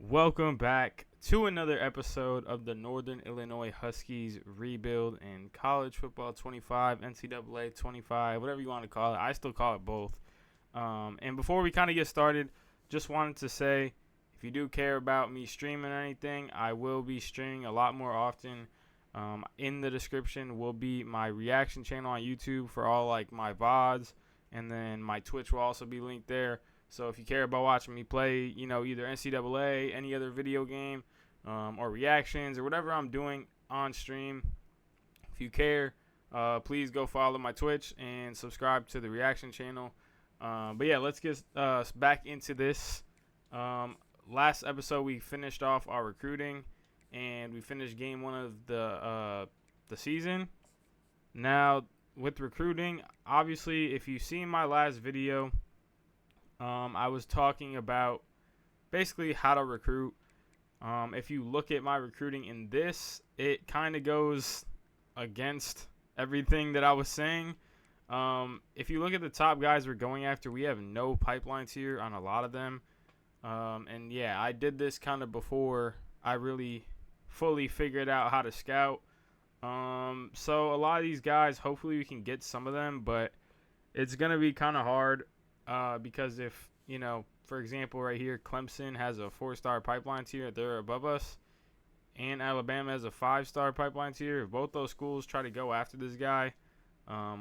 Welcome back to another episode of the Northern Illinois Huskies Rebuild in College Football 25, NCAA 25, whatever you want to call it. I still call it both. And before we kind of get started, just wanted to say, if you do care about me streaming or anything, I will be streaming a lot more often. In the description will be my reaction channel on YouTube for all like my VODs, and then my Twitch will also be linked there. So if you care about watching me play, either NCAA, any other video game, or reactions or whatever I'm doing on stream, if you care, please go follow my Twitch and subscribe to the reaction channel. But yeah, let's get back into this. Last episode we finished off our recruiting, and we finished game one of the season. Now with recruiting, obviously, if you've seen my last video, I was talking about basically how to recruit. If you look at my recruiting in this, it kind of goes against everything that I was saying. If you look at the top guys we're going after, we have no pipelines here on a lot of them. And yeah, I did this kind of before I really fully figured out how to scout. So a lot of these guys, hopefully we can get some of them, but it's going to be kind of hard. Because if, for example, right here, Clemson has a 4-star pipeline tier. They're above us. And Alabama has a 5-star pipeline tier. If both those schools try to go after this guy,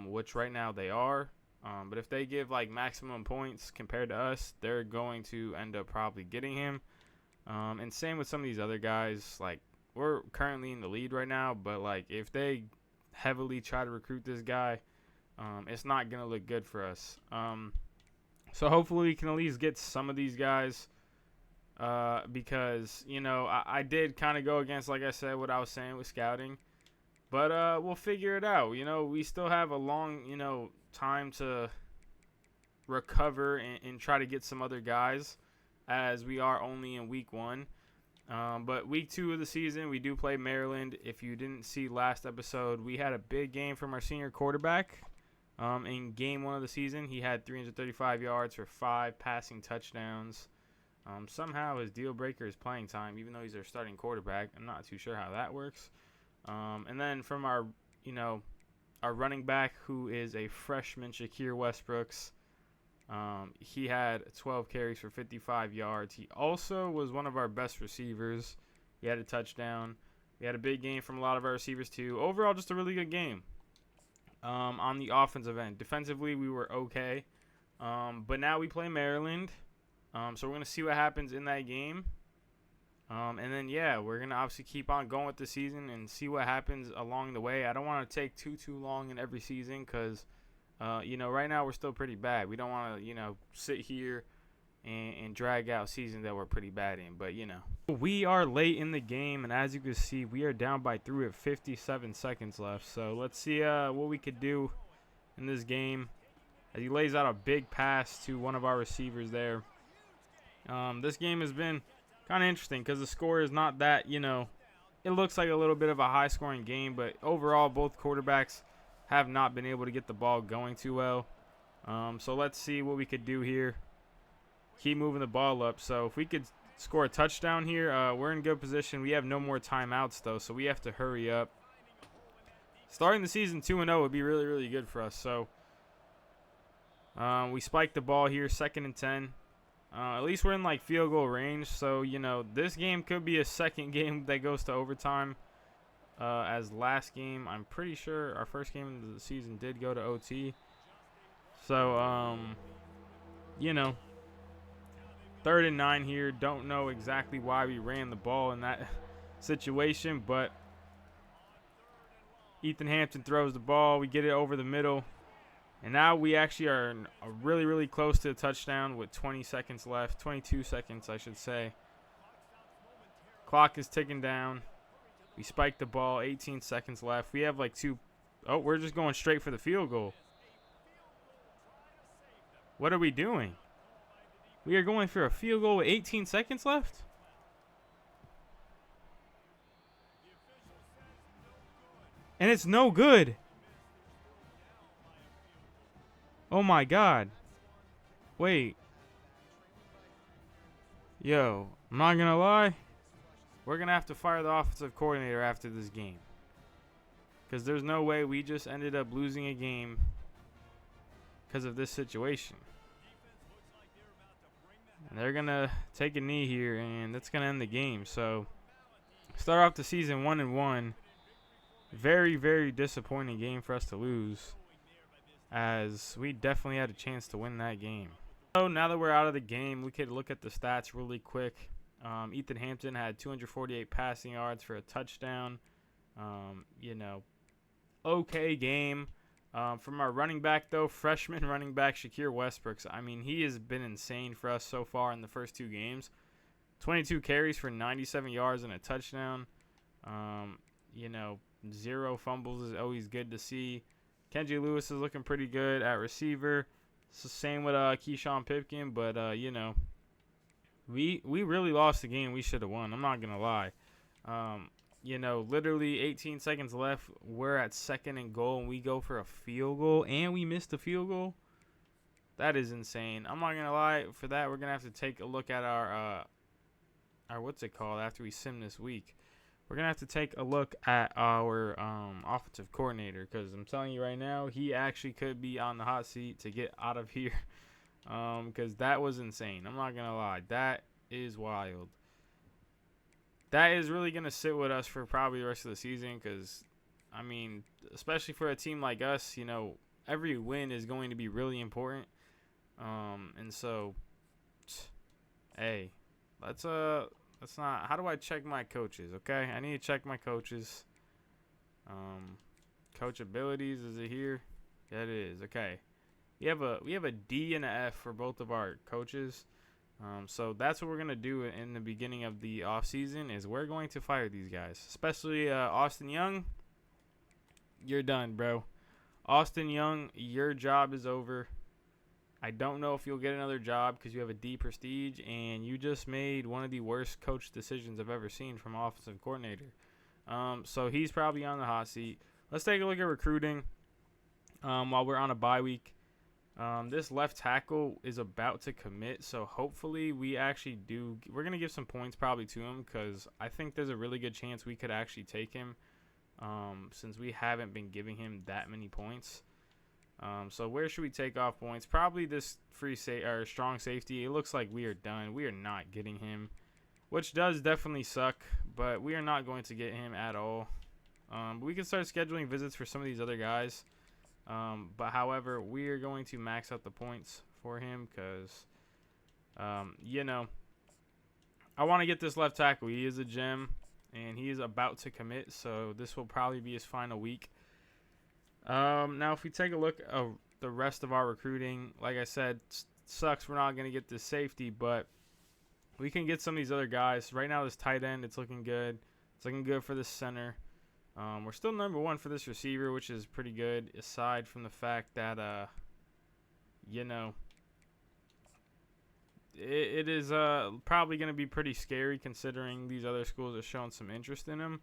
which right now they are, but if they give, like, maximum points compared to us, they're going to end up probably getting him. And same with some of these other guys. Like, we're currently in the lead right now, but, like, if they heavily try to recruit this guy, it's not going to look good for us. So hopefully we can at least get some of these guys, because, I did kind of go against, like I said, what I was saying with scouting. But we'll figure it out. We still have a long, time to recover and try to get some other guys, as we are only in week 1. But week 2 of the season, we do play Maryland. If you didn't see last episode, we had a big game from our senior quarterback. In game 1 of the season, he had 335 yards for 5 passing touchdowns. Somehow his deal breaker is playing time, even though he's our starting quarterback. I'm not too sure how that works. And then from our running back, who is a freshman, Shakir Westbrooks, he had 12 carries for 55 yards. He also was one of our best receivers. He had a touchdown. We had a big game from a lot of our receivers too. Overall, just a really good game. On the offensive end. Defensively, we were okay. But now we play Maryland. So we're going to see what happens in that game. And then, yeah, we're going to obviously keep on going with the season and see what happens along the way. I don't want to take too long in every season because, right now we're still pretty bad. We don't want to, sit here and drag out seasons that we're pretty bad in. But, we are late in the game, and as you can see, we are down by 3 with 57 seconds left. So let's see what we could do in this game. As he lays out a big pass to one of our receivers there. This game has been kind of interesting because the score is not that, it looks like a little bit of a high-scoring game, but overall both quarterbacks have not been able to get the ball going too well. So let's see what we could do here. Keep moving the ball up. So if we could score a touchdown here, we're in good position. We have no more timeouts, though, so we have to hurry up. Starting the season 2-0 would be really, really good for us. So we spiked the ball here, 2nd and 10. At least we're in, like, field goal range. So, this game could be a second game that goes to overtime. As last game, I'm pretty sure our first game of the season did go to OT. So, 3rd and 9 here. Don't know exactly why we ran the ball in that situation, but Ethan Hampton throws the ball. We get it over the middle. And now we actually are really, really close to a touchdown with 20 seconds left. 22 seconds, I should say. Clock is ticking down. We spiked the ball. 18 seconds left. We have like 2. Oh, we're just going straight for the field goal. What are we doing? We are going for a field goal with 18 seconds left? And it's no good. Oh my God. Wait. Yo, I'm not going to lie. We're going to have to fire the offensive coordinator after this game. Because there's no way we just ended up losing a game because of this situation. And they're going to take a knee here, and that's going to end the game. So, start off the season 1-1. Very, very disappointing game for us to lose, as we definitely had a chance to win that game. So, now that we're out of the game, we could look at the stats really quick. Ethan Hampton had 248 passing yards for a touchdown. Okay game. From our running back, though, freshman running back Shakir Westbrooks, I mean, he has been insane for us so far in the first 2 games. 22 carries for 97 yards and a touchdown. 0 fumbles is always good to see. Kenji Lewis is looking pretty good at receiver. It's the same with Keyshawn Pipkin, but, we really lost the game we should have won. I'm not going to lie. Literally 18 seconds left. We're at 2nd and goal, and we go for a field goal, and we missed a field goal. That is insane. I'm not going to lie. For that, we're going to have to take a look at our what's it called after we sim this week. We're going to have to take a look at our offensive coordinator, because I'm telling you right now, he actually could be on the hot seat to get out of here, because that was insane. I'm not going to lie. That is wild. That is really going to sit with us for probably the rest of the season, because, I mean, especially for a team like us, every win is going to be really important. And so, hey, let's not. How do I check my coaches? Okay, I need to check my coaches. Coach abilities, is it here? Yeah, it is. Okay, we have a D and a F for both of our coaches. So that's what we're gonna do in the beginning of the off season. Is we're going to fire these guys, especially Austin Young. You're done, bro. Austin Young, your job is over. I don't know if you'll get another job because you have a D prestige, and you just made one of the worst coach decisions I've ever seen from offensive coordinator. So he's probably on the hot seat. Let's take a look at recruiting while we're on a bye week. This left tackle is about to commit, so hopefully we actually do. We're going to give some points probably to him, because I think there's a really good chance we could actually take him, since we haven't been giving him that many points. So where should we take off points? Probably this strong safety. It looks like we are done. We are not getting him, which does definitely suck, but we are not going to get him at all. But we can start scheduling visits for some of these other guys. But however, we are going to max out the points for him, because, I want to get this left tackle. He is a gem, and he is about to commit, so this will probably be his final week. Now, if we take a look at the rest of our recruiting, like I said, sucks we're not going to get this safety, but we can get some of these other guys. Right now, this tight end, it's looking good. It's looking good for the center. We're still number 1 for this receiver, which is pretty good, aside from the fact that, it is probably going to be pretty scary considering these other schools are showing some interest in him.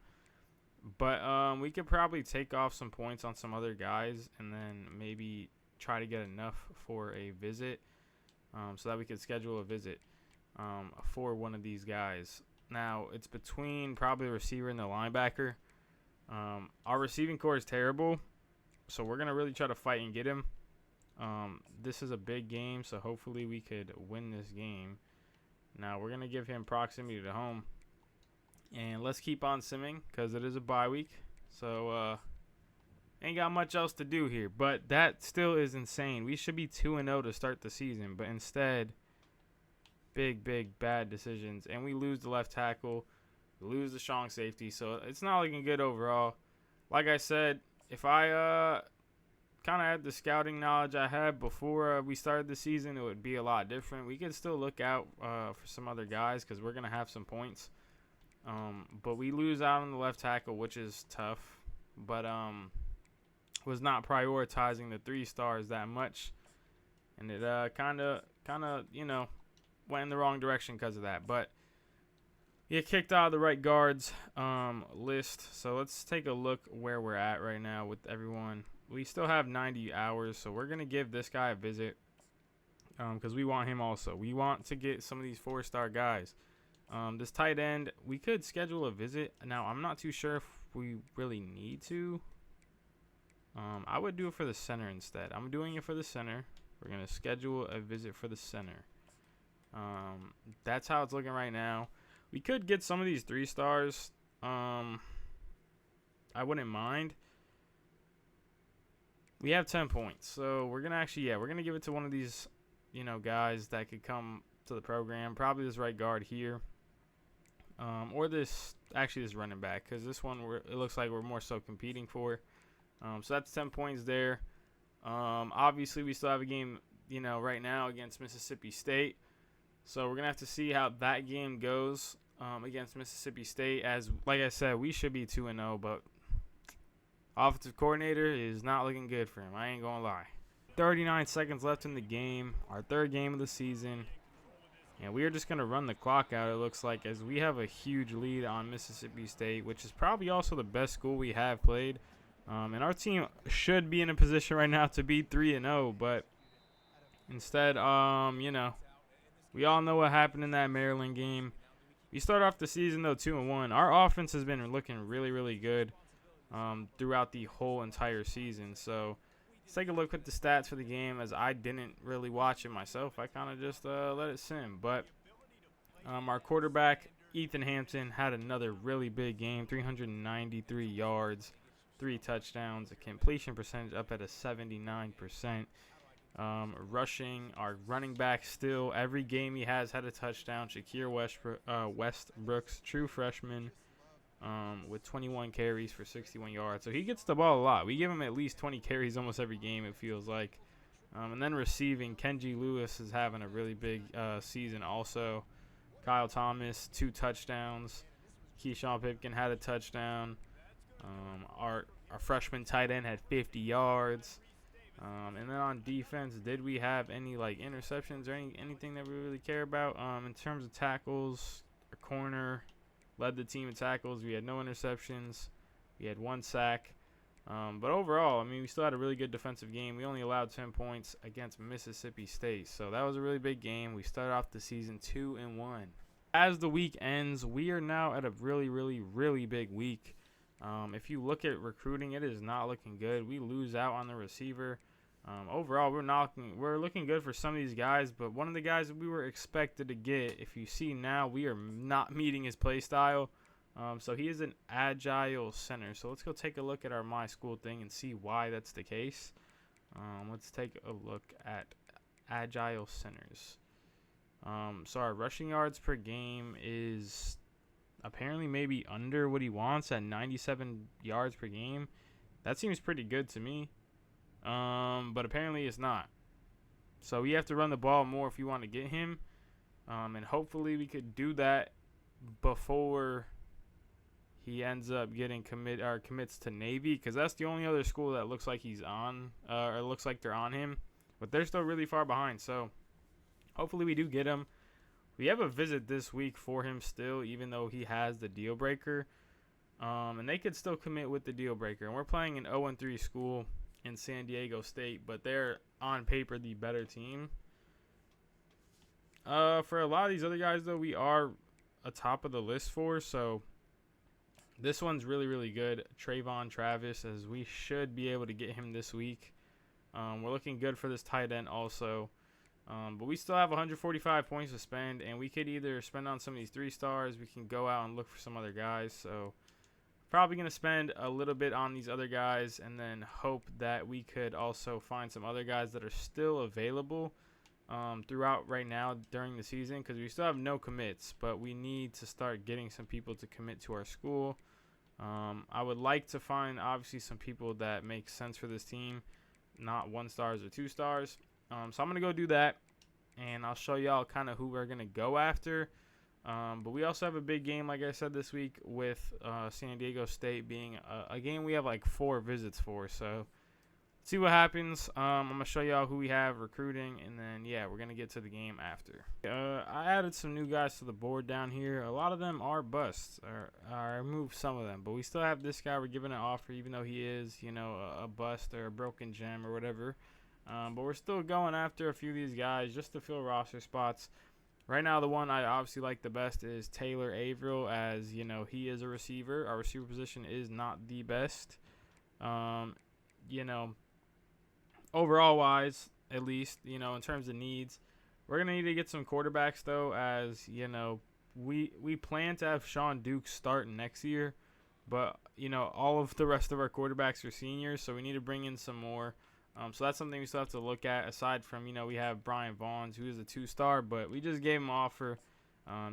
But we could probably take off some points on some other guys and then maybe try to get enough for a visit, so that we could schedule a visit for one of these guys. Now, it's between probably the receiver and the linebacker. Our receiving core is terrible, so we're going to really try to fight and get him. This is a big game, so hopefully we could win this game. Now, we're going to give him proximity to home. And let's keep on simming, because it is a bye week. So, ain't got much else to do here. But that still is insane. We should be 2-0 to start the season. But instead, big, bad decisions. And we lose the left tackle. We lose the strong safety. So, it's not looking good overall. Like I said, if I kind of had the scouting knowledge I had before we started the season, it would be a lot different. We could still look out for some other guys, because we're going to have some points. But we lose out on the left tackle, which is tough. But was not prioritizing the 3 stars that much, and it kind of went in the wrong direction because of that. But he kicked out of the right guards list. So let's take a look where we're at right now with everyone. We still have 90 hours, so we're gonna give this guy a visit, because we want him also. We want to get some of these 4-star guys. This tight end, we could schedule a visit. Now, I'm not too sure if we really need to. I would do it for the center instead. I'm doing it for the center. We're going to schedule a visit for the center. That's how it's looking right now. We could get some of these 3 stars. I wouldn't mind. We have 10 points. So we're going to actually, we're going to give it to one of these, guys that could come to the program. Probably this right guard here. Or this running back. Because this one, it looks like we're more so competing for. So that's 10 points there. Obviously, we still have a game, right now against Mississippi State. So we're going to have to see how that game goes against Mississippi State. As, like I said, we should be 2-0, but offensive coordinator is not looking good for him. I ain't going to lie. 39 seconds left in the game, our 3rd game of the season. And we are just going to run the clock out, it looks like, as we have a huge lead on Mississippi State, which is probably also the best school we have played. And our team should be in a position right now to be 3-0, but instead, we all know what happened in that Maryland game. We start off the season, though, 2-1. Our offense has been looking really, really good throughout the whole entire season. So let's take a look at the stats for the game, as I didn't really watch it myself. I kind of just let it sim. But our quarterback, Ethan Hampton, had another really big game, 393 yards. 3 touchdowns, a completion percentage up at a 79%. Rushing, our running back still, every game he has had a touchdown. Shakir Westbrooks, true freshman, with 21 carries for 61 yards. So he gets the ball a lot. We give him at least 20 carries almost every game, it feels like. And then receiving, Kenji Lewis is having a really big season also. Kyle Thomas, 2 touchdowns. Keyshawn Pipkin had a touchdown. Our freshman tight end had 50 yards. And then on defense, did we have any interceptions or anything that we really care about? In terms of tackles, our corner led the team in tackles. We had no interceptions. We had 1 sack. But overall, we still had a really good defensive game. We only allowed 10 points against Mississippi State. So that was a really big game. We started off the season 2-1. As the week ends, we are now at a really, really, really big week. If you look at recruiting, it is not looking good. We lose out on the receiver. Overall, we're looking good for some of these guys, but one of the guys that we were expected to get, if you see now, we are not meeting his play style. So he is an agile center. So let's go take a look at our My School thing and see why that's the case. Let's take a look at agile centers. So our rushing yards per game is apparently maybe under what he wants at 97 yards per game. That seems pretty good to me. But apparently it's not. So we have to run the ball more if you want to get him. And hopefully we could do that before he ends up getting commits to Navy, because that's the only other school that looks like he's on, or looks like they're on him. But they're still really far behind. So hopefully we do get him. We have a visit this week for him still, even though he has the deal breaker. And they could still commit with the deal breaker. And we're playing an 0-3 school in San Diego State, but they're on paper the better team. For a lot of these other guys, though, we are atop of the list for. So this one's really, really good. Trayvon Travis, as we should be able to get him this week. We're looking good for this tight end also. But we still have 145 points to spend, and we could either spend on some of these 3 stars. We can go out and look for some other guys. So probably going to spend a little bit on these other guys, and then hope that we could also find some other guys that are still available throughout right now during the season, because we still have no commits, but we need to start getting some people to commit to our school. I would like to find, obviously, some people that make sense for this team, not 1 stars or 2 stars. So I'm going to go do that, and I'll show y'all kind of who we're going to go after. But we also have a big game, like I said, this week with San Diego State being a game we have 4 visits for. So let's see what happens. I'm going to show y'all who we have recruiting, and then, we're going to get to the game after. I added some new guys to the board down here. A lot of them are busts. I removed some of them, but we still have this guy we're giving an offer, even though he is, a bust or a broken gem or whatever. But we're still going after a few of these guys just to fill roster spots. Right now, the one I obviously like the best is Taylor Averill, as he is a receiver. Our receiver position is not the best. Um, you know, overall wise, at least, in terms of needs, we're gonna need to get some quarterbacks though, as we plan to have Sean Duke start next year, but all of the rest of our quarterbacks are seniors, so we need to bring in some more. So that's something we still have to look at. Aside from we have Brian Vaughns, who is a 2-star, but we just gave him an offer.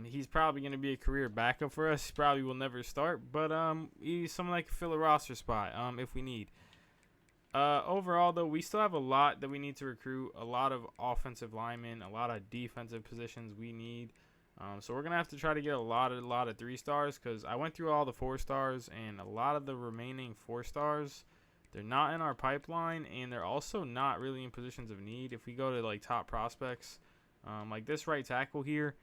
He's probably going to be a career backup for us. He probably will never start, but he's someone that can fill a roster spot if we need. Overall, though, we still have a lot that we need to recruit. A lot of offensive linemen, a lot of defensive positions we need. So we're gonna have to try to get a lot of 3-stars, because I went through all the 4-stars, and a lot of the remaining 4-stars, they're not in our pipeline, and they're also not really in positions of need. If we go to like top prospects, like this right tackle here,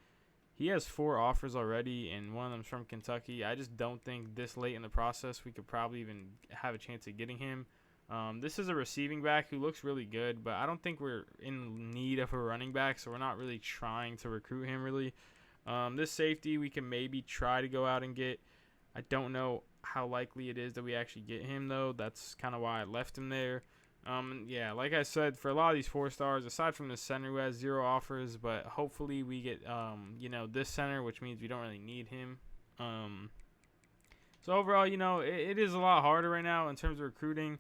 he has 4 offers already, and one of them's from Kentucky. I just don't think this late in the process we could probably even have a chance of getting him. This is a receiving back who looks really good, but I don't think we're in need of a running back, so we're not really trying to recruit him really. This safety we can maybe try to go out and get. I don't know how likely it is that we actually get him, though. That's kind of why I left him there. Yeah, like I said, for a lot of these 4-stars, aside from the center who has 0 offers, but hopefully we get, this center, which means we don't really need him. So overall, it is a lot harder right now in terms of recruiting.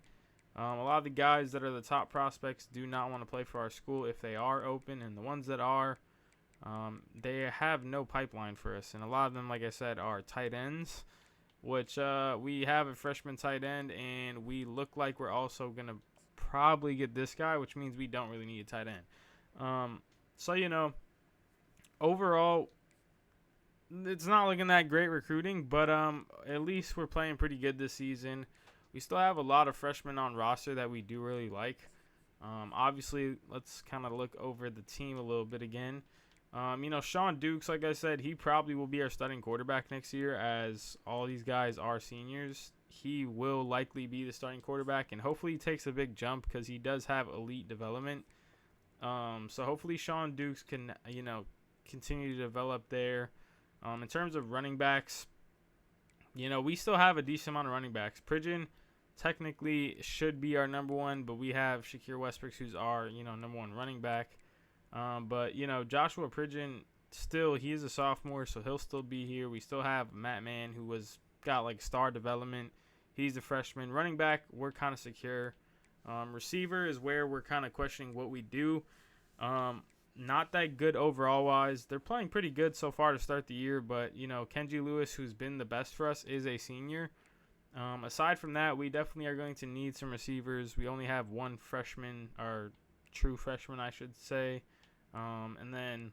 A lot of the guys that are the top prospects do not want to play for our school if they are open, and the ones that are, they have no pipeline for us. And a lot of them, like I said, are tight ends, which we have a freshman tight end, and we look like we're also going to probably get this guy, which means we don't really need a tight end. So, overall, it's not looking that great recruiting, but at least we're playing pretty good this season. We still have a lot of freshmen on roster that we do really like. Obviously, let's kind of look over the team a little bit again. Sean Dukes, like I said, he probably will be our starting quarterback next year, as all these guys are seniors. He will likely be the starting quarterback, and hopefully he takes a big jump because he does have elite development. So hopefully Sean Dukes can, continue to develop there. In terms of running backs, we still have a decent amount of running backs. Pridgeon technically should be our number 1, but we have Shakir Westbrooks, who's our, number 1 running back. But Joshua Pridgeon, still, he is a sophomore, so he'll still be here. We still have Matt Mann, who got like star development. He's a freshman. Running back, we're kind of secure. Receiver is where we're kind of questioning what we do. Not that good overall wise. They're playing pretty good so far to start the year, but Kenji Lewis, who's been the best for us, is a senior. Aside from that, we definitely are going to need some receivers. We only have 1 freshman, or true freshman, I should say. And then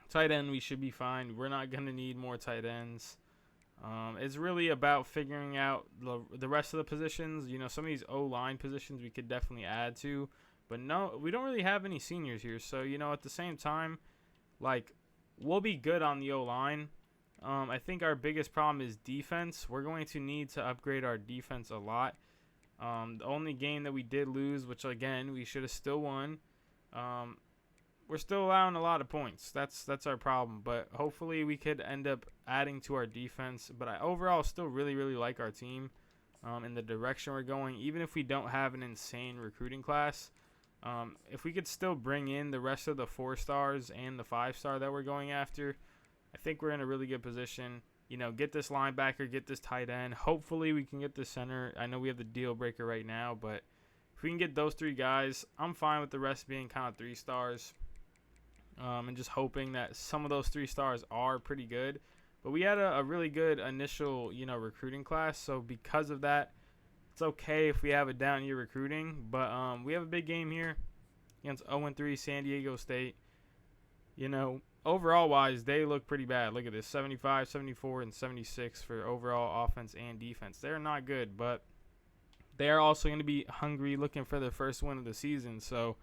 tight end, we should be fine. We're not going to need more tight ends. It's really about figuring out the rest of the positions. Some of these O-line positions we could definitely add to. But no, we don't really have any seniors here. So, at the same time, we'll be good on the O-line. I think our biggest problem is defense. We're going to need to upgrade our defense a lot. The only game that we did lose, which, again, we should have still won, we're still allowing a lot of points. That's our problem. But hopefully we could end up adding to our defense. But I overall still really, really like our team in the direction we're going. Even if we don't have an insane recruiting class, if we could still bring in the rest of the 4-stars and the 5-star that we're going after, I think we're in a really good position. Get this linebacker, get this tight end. Hopefully we can get the center. I know we have the deal breaker right now, but if we can get those 3 guys, I'm fine with the rest being kind of 3-stars. And just hoping that some of those 3-stars are pretty good. But we had a really good initial, recruiting class. So because of that, it's okay if we have a down year recruiting. But we have a big game here against 0-3 San Diego State. Overall wise, they look pretty bad. Look at this, 75, 74, and 76 for overall offense and defense. They're not good, but they are also going to be hungry, looking for their first win of the season. So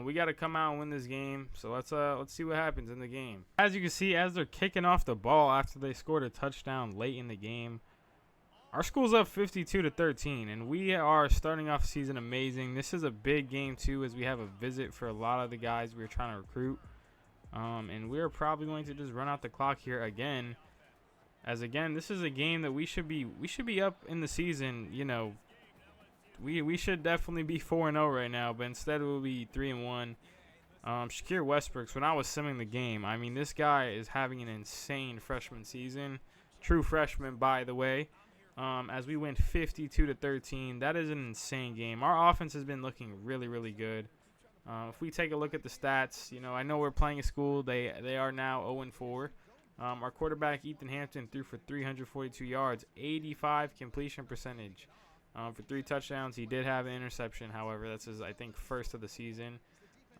we got to come out and win this game. So let's see what happens in the game. As you can see, as they're kicking off the ball after they scored a touchdown late in the game, our school's up 52-13, and we are starting off the season amazing. This is a big game too, as we have a visit for a lot of the guys we're trying to recruit. And we're probably going to just run out the clock here again. As again, this is a game that we should be up in the season. You know, we should definitely be 4-0 right now, but instead we'll be 3-1. Shakir Westbrooks, when I was simming the game, I mean, this guy is having an insane freshman season. True freshman, by the way. As we win 52-13, that is an insane game. Our offense has been looking really, really good. If we take a look at the stats, you know, I know we're playing a school. They are now 0-4. Our quarterback, Ethan Hampton, threw for 342 yards, 85 completion percentage for 3 touchdowns. He did have an interception, however. That's his, I think, first of the season.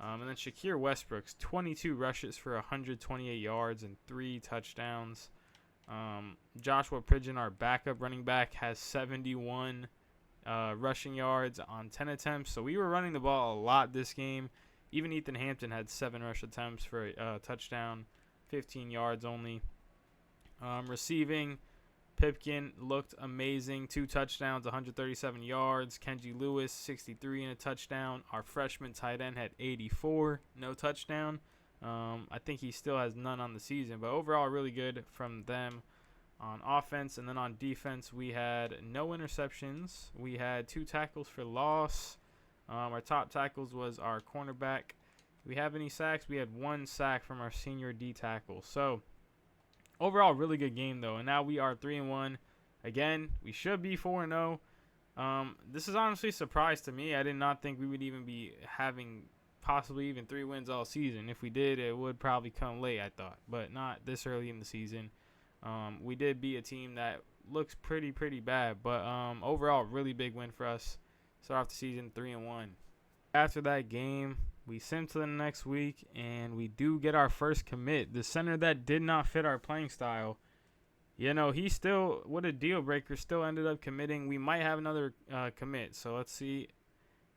And then Shakir Westbrooks, 22 rushes for 128 yards and 3 touchdowns. Joshua Pridgeon, our backup running back, has 71 rushing yards on 10 attempts. So we were running the ball a lot this game. Even Ethan Hampton had 7 rush attempts for a touchdown, 15 yards only. Receiving, Pipkin looked amazing. 2 touchdowns, 137 yards. Kenji Lewis, 63 and a touchdown. Our freshman tight end had 84, no touchdown. I think he still has none on the season, but overall really good from them on offense. And then on defense, we had no interceptions. We had 2 tackles for loss. Our top tackles was our cornerback. Do we have any sacks? We had 1 sack from our senior D tackle. So overall, really good game though. And now we are 3-1. Again, we should be 4-0. This is honestly a surprise to me. I did not think we would even be having possibly even 3 wins all season. If we did, it would probably come late, I thought, but not this early in the season. We did beat a team that looks pretty bad, but overall, really big win for us. Start off the season 3-1. After that game, we sim to the next week, and we do get our first commit. The center that did not fit our playing style, you know, he still, what a deal breaker, still ended up committing. We might have another commit, so let's see.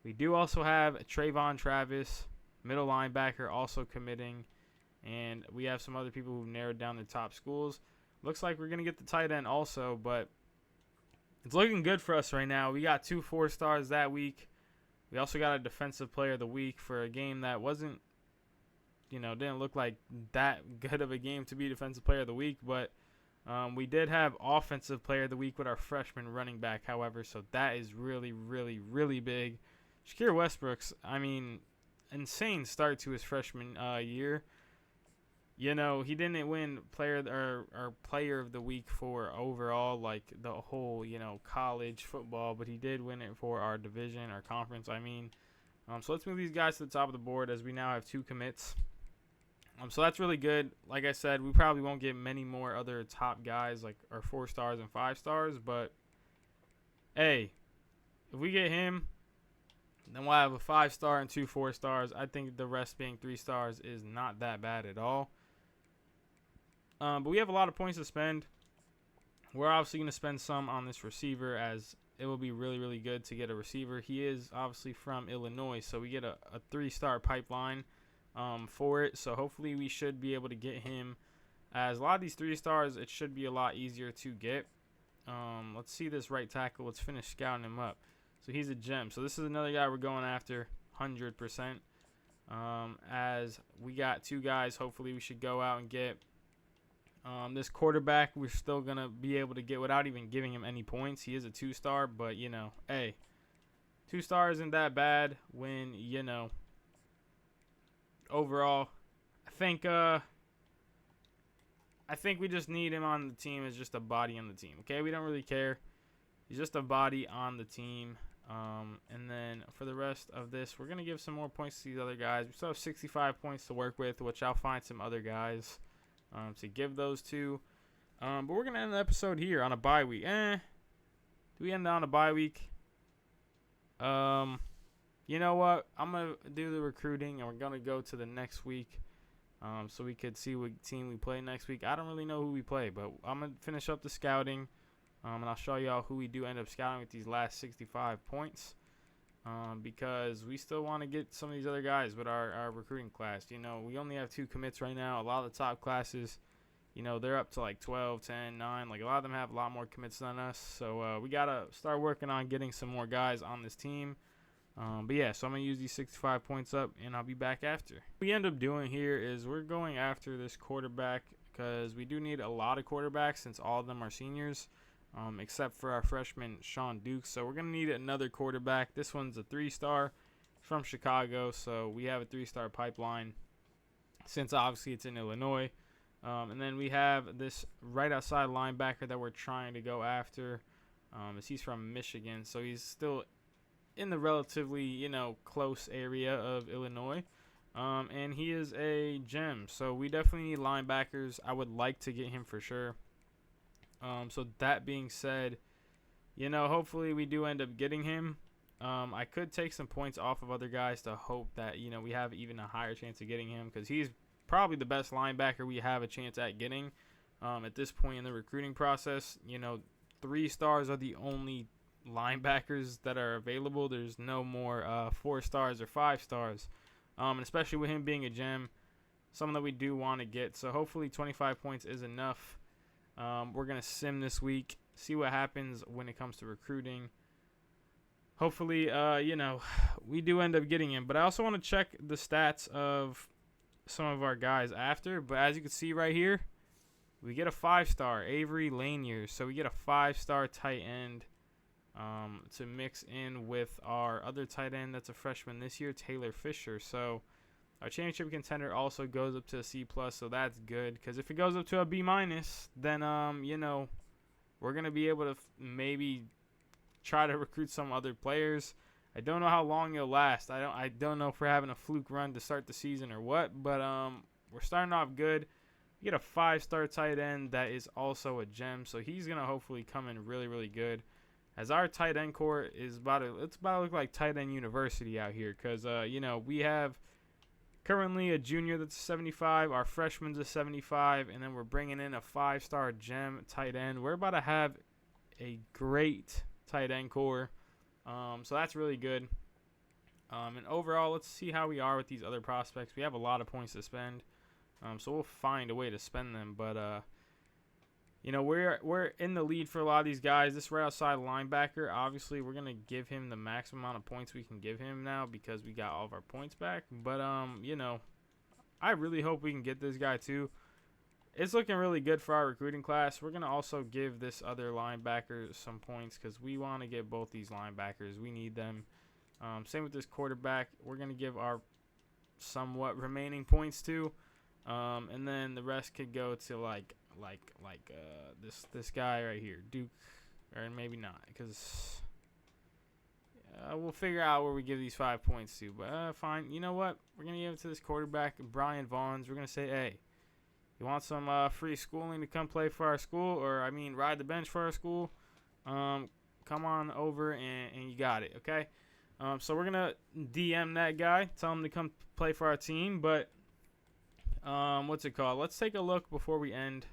We do also have Trayvon Travis, middle linebacker, also committing. And we have some other people who've narrowed down the top schools. Looks like we're going to get the tight end also, but it's looking good for us right now. We got 2 4-stars that week. We also got a defensive player of the week for a game that wasn't, you know, didn't look like that good of a game to be defensive player of the week. But we did have offensive player of the week with our freshman running back, however. So that is really, really, really big. Shakir Westbrooks, I mean, insane start to his freshman year. You know, he didn't win player of the week for overall, like the whole, you know, college football, but he did win it for our division, our conference, I mean. So let's move these guys to the top of the board as we now have 2 commits. So that's really good. Like I said, we probably won't get many more other top guys like our 4-stars and 5-stars, but hey, if we get him, then we'll have a 5-star and 2 4-stars. I think the rest being 3 stars is not that bad at all. But we have a lot of points to spend. We're obviously going to spend some on this receiver, as it will be really, really good to get a receiver. He is obviously from Illinois, so we get a 3-star pipeline for it. So hopefully we should be able to get him. As a lot of these 3-stars, it should be a lot easier to get. Let's see this right tackle. Let's finish scouting him up. So he's a gem. So this is another guy we're going after 100%. As we got 2 guys, hopefully we should go out and get. This quarterback, we're still going to be able to get without even giving him any points. He is a 2-star, but, you know, hey, 2 stars isn't that bad when, you know, overall, I think we just need him on the team as just a body on the team, okay? We don't really care. He's just a body on the team. And then for the rest of this, we're going to give some more points to these other guys. We still have 65 points to work with, which I'll find some other guys to give those to. But we're going to end the episode here on a bye week. Do we end on a bye week? You know what? I'm going to do the recruiting, and we're going to go to the next week so we could see what team we play next week. I don't really know who we play, but I'm going to finish up the scouting, and I'll show y'all who we do end up scouting with these last 65 points because we still want to get some of these other guys with our recruiting class. You know, we only have 2 commits right now. A lot of the top classes, you know, they're up to like 12, 10, 9. Like a lot of them have a lot more commits than us. So we got to start working on getting some more guys on this team. But yeah, so I'm going to use these 65 points up, and I'll be back after. What we end up doing here is we're going after this quarterback because we do need a lot of quarterbacks since all of them are seniors, except for our freshman, Sean Dukes. So we're going to need another quarterback. This one's a 3-star from Chicago, so we have a 3-star pipeline since obviously it's in Illinois. And then we have this right outside linebacker that we're trying to go after. As he's from Michigan, so he's still in the relatively, close area of Illinois. And he is a gem, so we definitely need linebackers. I would like to get him for sure. So that being said, hopefully we do end up getting him. I could take some points off of other guys to hope that, we have even a higher chance of getting him because he's probably the best linebacker we have a chance at getting at this point in the recruiting process. 3 stars are the only linebackers that are available. There's no more 4 stars or 5 stars, and especially with him being a gem, something that we do want to get. So hopefully 25 points is enough. We're going to sim this week, see what happens when it comes to recruiting. Hopefully, we do end up getting him. But I also want to check the stats of some of our guys after. But as you can see right here, we get a 5-star, Avery Lanier. So we get a 5-star tight end to mix in with our other tight end that's a freshman this year, Taylor Fisher. So our championship contender also goes up to a C+, so that's good. Because if it goes up to a B-, then, we're going to be able to maybe try to recruit some other players. I don't know how long it'll last. I don't know if we're having a fluke run to start the season or what, but we're starting off good. We get a 5-star tight end that is also a gem, so he's going to hopefully come in really, really good. As our tight end core is about to look like tight end university out here because, we have currently a junior that's a 75, our freshman's a 75, and then we're bringing in a 5-star gem tight end. We're about to have a great tight end core, so that's really good. And overall, let's see how we are with these other prospects. We have a lot of points to spend, so we'll find a way to spend them, but we're in the lead for a lot of these guys. This right outside linebacker, obviously, we're going to give him the maximum amount of points we can give him now because we got all of our points back. But, I really hope we can get this guy too. It's looking really good for our recruiting class. We're going to also give this other linebacker some points because we want to get both these linebackers. We need them. Same with this quarterback. We're going to give our somewhat remaining points too. And then the rest could go to this guy right here, Duke, or maybe not, because we'll figure out where we give these 5 points to. But fine, you know what? We're gonna give it to this quarterback, Brian Vaughns. We're gonna say, hey, you want some free schooling to come play for our school, or ride the bench for our school? Come on over and you got it, okay? So we're gonna DM that guy, tell him to come play for our team, but. What's it called? Let's take a look before we end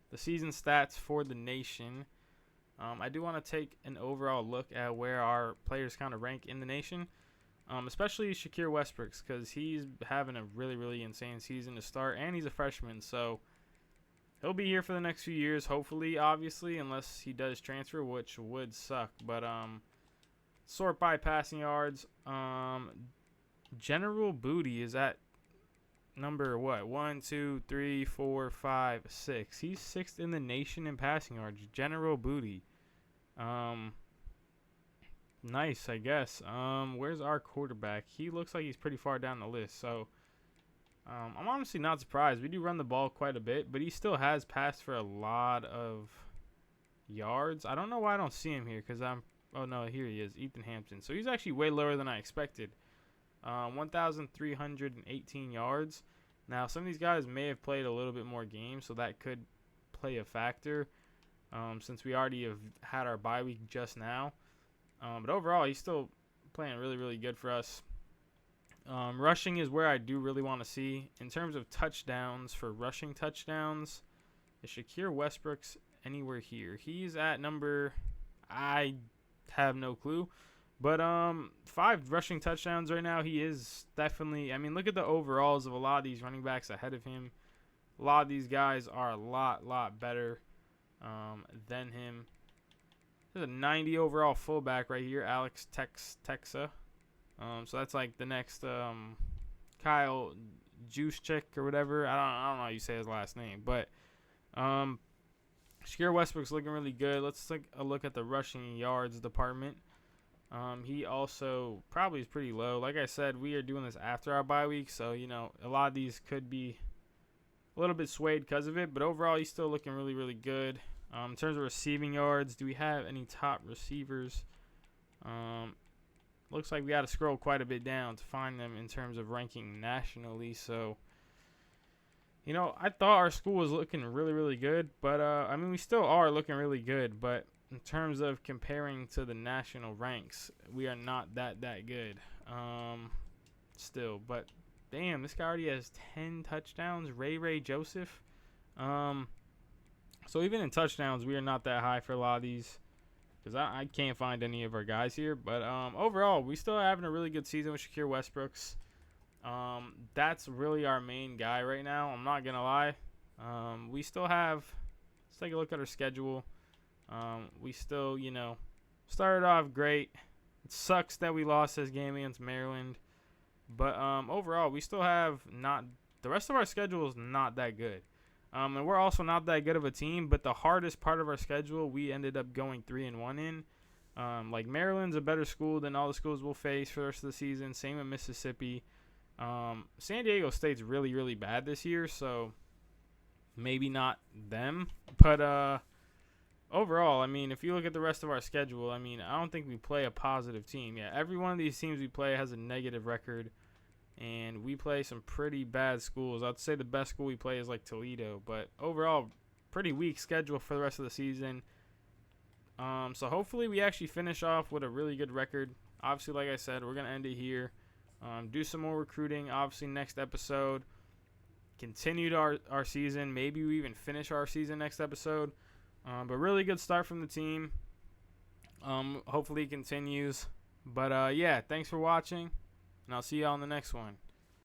the season stats for the nation. I do want to take an overall look at where our players kind of rank in the nation, especially Shakir Westbrooks because he's having a really, really insane season to start, and he's a freshman, so he'll be here for the next few years, hopefully, obviously, unless he does transfer, which would suck. But sort by passing yards, General Booty is at number what? 1, 2, 3, 4, 5, 6. He's 6th in the nation in passing yards. General Booty. Nice, I guess. Where's our quarterback? He looks like he's pretty far down the list. So, I'm honestly not surprised. We do run the ball quite a bit, but he still has passed for a lot of yards. I don't know why I don't see him here because oh no, here he is, Ethan Hampton. So he's actually way lower than I expected. 1,318 yards. Now, some of these guys may have played a little bit more games, so that could play a factor since we already have had our bye week just now. But overall, he's still playing really, really good for us. Rushing is where I do really want to see. In terms of touchdowns, for rushing touchdowns, is Shakir Westbrooks anywhere here? He's at number, I have no clue. But 5 rushing touchdowns right now. He is definitely, look at the overalls of a lot of these running backs ahead of him. A lot of these guys are a lot better than him. There's a 90 overall fullback right here, Alex Texa. So that's like the next Kyle Juszczyk or whatever. I don't know how you say his last name, but Shakir Westbrook's looking really good. Let's take a look at the rushing yards department. He also probably is pretty low. Like I said, we are doing this after our bye week, so a lot of these could be a little bit swayed because of it. But overall, he's still looking really, really good. In terms of receiving yards, do we have any top receivers? Looks like we got to scroll quite a bit down to find them in terms of ranking nationally. So, I thought our school was looking really, really good. But, we still are looking really good. But in terms of comparing to the national ranks, we are not that good still. But, damn, this guy already has 10 touchdowns. Ray Joseph. So even in touchdowns, we are not that high for a lot of these. Because I can't find any of our guys here. But overall, we still having a really good season with Shakir Westbrooks. That's really our main guy right now. I'm not going to lie. We still have, let's take a look at our schedule. We still, started off great. It sucks that we lost this game against Maryland. But overall, we still have the rest of our schedule is not that good. And we're also not that good of a team, but the hardest part of our schedule, we ended up going 3-1 in. Like Maryland's a better school than all the schools we'll face for the rest of the season. Same with Mississippi. San Diego State's really, really bad this year, so maybe not them. But overall, if you look at the rest of our schedule, I don't think we play a positive team. Yeah, every one of these teams we play has a negative record. And we play some pretty bad schools. I'd say the best school we play is like Toledo. But overall, pretty weak schedule for the rest of the season. So hopefully we actually finish off with a really good record. Obviously, like I said, we're going to end it here. Do some more recruiting. Obviously, next episode. Continue our season. Maybe we even finish our season next episode. But really good start from the team. Hopefully it continues. But yeah, thanks for watching. And I'll see you on the next one.